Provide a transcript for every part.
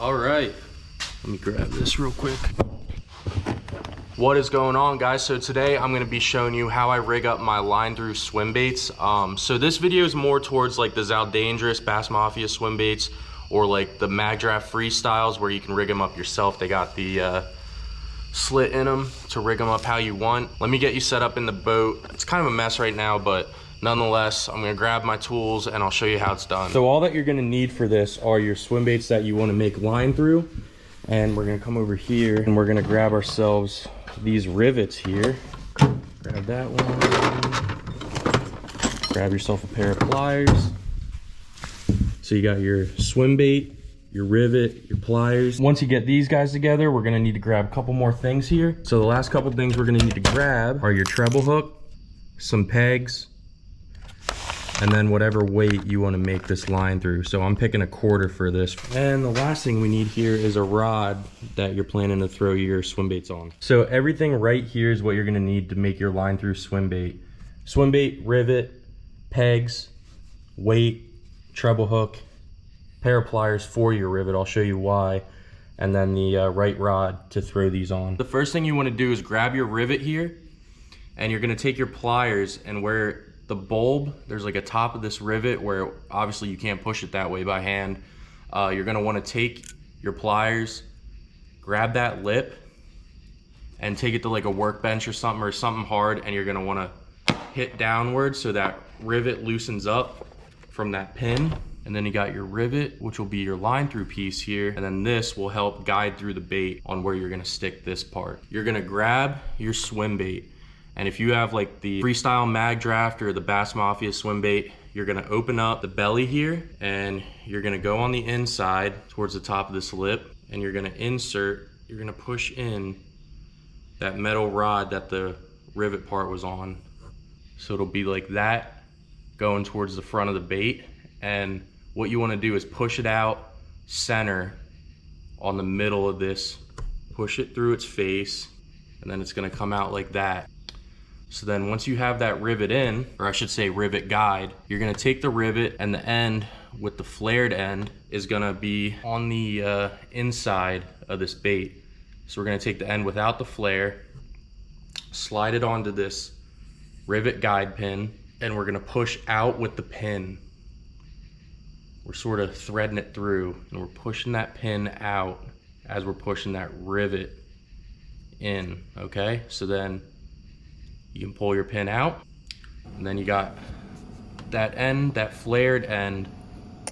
All right, let me grab this real quick. What is going on, guys? So today I'm going to be showing you how I rig up my line through swim baits. So this video is more towards like the Daingerous Bass Mafia swim baits, or like the Magdraft Freestyles where you can rig them up yourself. They got the slit in them to rig them up how you want. Let me get you set up in the boat. It's kind of a mess right now, but nonetheless, I'm gonna grab my tools and I'll show you how it's done. So all that you're gonna need for this are your swim baits that you wanna make line through. And we're gonna come over here and we're gonna grab ourselves these rivets here. Grab that one. Grab yourself a pair of pliers. So you got your swim bait, your rivet, your pliers. Once you get these guys together, we're gonna need to grab a couple more things here. So the last couple things we're gonna need to grab are your treble hook, some pegs, and then whatever weight you want to make this line through. So I'm picking 1/4 for this. And the last thing we need here is a rod that you're planning to throw your swim baits on. So everything right here is what you're gonna need to make your line through swim bait. Swim bait, rivet, pegs, weight, treble hook, pair of pliers for your rivet, I'll show you why, and then the right rod to throw these on. The first thing you want to do is grab your rivet here, and you're going to take your pliers, and where the bulb, there's like a top of this rivet where obviously you can't push it that way by hand. You're going to want to take your pliers, grab that lip, and take it to like a workbench or something hard, and you're going to want to hit downward so that rivet loosens up from that pin. And then you got your rivet, which will be your line through piece here. And then this will help guide through the bait on where you're gonna stick this part. You're gonna grab your swim bait. And if you have like the Freestyle Magdraft or the Bass Mafia swim bait, you're gonna open up the belly here and you're gonna go on the inside towards the top of this lip, and you're gonna you're gonna push in that metal rod that the rivet part was on. So it'll be like that going towards the front of the bait. And what you want to do is push it out center on the middle of this, push it through its face, and then it's going to come out like that. So then once you have that rivet in, or I should say rivet guide, you're going to take the rivet, and the end with the flared end is going to be on the inside of this bait. So we're going to take the end without the flare, slide it onto this rivet guide pin, and we're going to push out with the pin. We're sort of threading it through, and we're pushing that pin out as we're pushing that rivet in, okay? So then you can pull your pin out, and then you got that end, that flared end,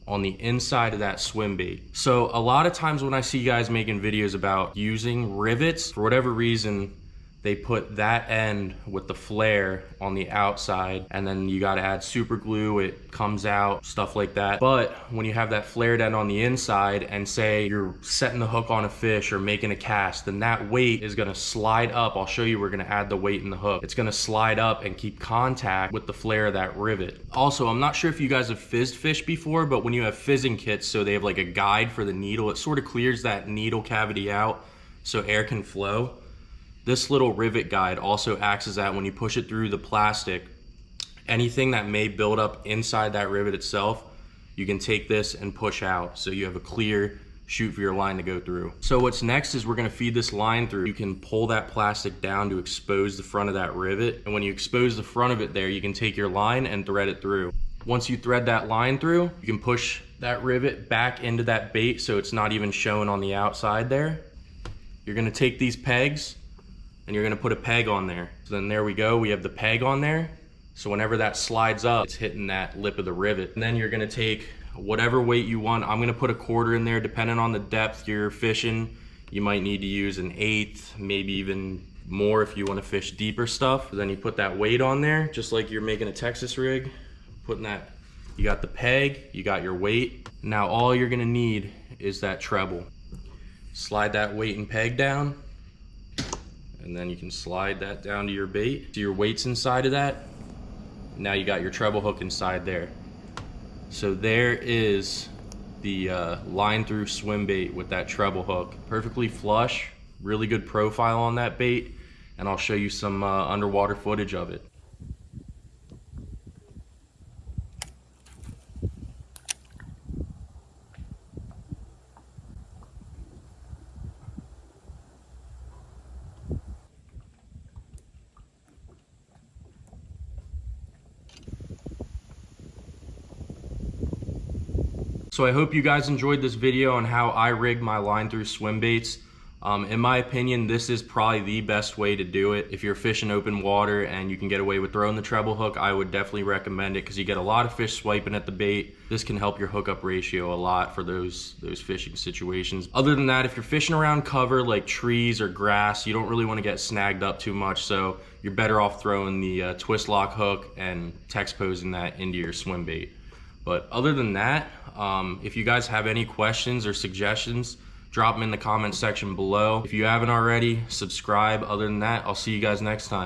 on the inside of that swim bait. So a lot of times when I see guys making videos about using rivets, for whatever reason, they put that end with the flare on the outside, and then you got to add super glue, it comes out, stuff like that. But when you have that flared end on the inside, and say you're setting the hook on a fish or making a cast, then that weight is going to slide up. I'll show you, we're going to add the weight in the hook. It's going to slide up and keep contact with the flare of that rivet. Also, I'm not sure if you guys have fizzed fish before, but when you have fizzing kits, so they have like a guide for the needle, it sort of clears that needle cavity out so air can flow. This little rivet guide also acts as that. When you push it through the plastic, anything that may build up inside that rivet itself, you can take this and push out, so you have a clear chute for your line to go through. So what's next is we're gonna feed this line through. You can pull that plastic down to expose the front of that rivet, and when you expose the front of it there, you can take your line and thread it through. Once you thread that line through, you can push that rivet back into that bait so it's not even showing on the outside there. You're gonna take these pegs, and you're gonna put a peg on there. So then there we go, we have the peg on there. So whenever that slides up, it's hitting that lip of the rivet. And then you're gonna take whatever weight you want. I'm gonna put 1/4 in there, depending on the depth you're fishing. You might need to use 1/8, maybe even more if you wanna fish deeper stuff. Then you put that weight on there, just like you're making a Texas rig. Putting that, you got the peg, you got your weight. Now all you're gonna need is that treble. Slide that weight and peg down, and then you can slide that down to your bait. So your weight's inside of that. Now you got your treble hook inside there. So there is the line through swim bait with that treble hook. Perfectly flush, really good profile on that bait, and I'll show you some underwater footage of it. So I hope you guys enjoyed this video on how I rig my line through swim baits. In my opinion, this is probably the best way to do it. If you're fishing open water and you can get away with throwing the treble hook, I would definitely recommend it because you get a lot of fish swiping at the bait. This can help your hookup ratio a lot for those fishing situations. Other than that, if you're fishing around cover like trees or grass, you don't really want to get snagged up too much, so you're better off throwing the twist lock hook and text posing that into your swim bait. But other than that, if you guys have any questions or suggestions, drop them in the comment section below. If you haven't already, subscribe. Other than that, I'll see you guys next time.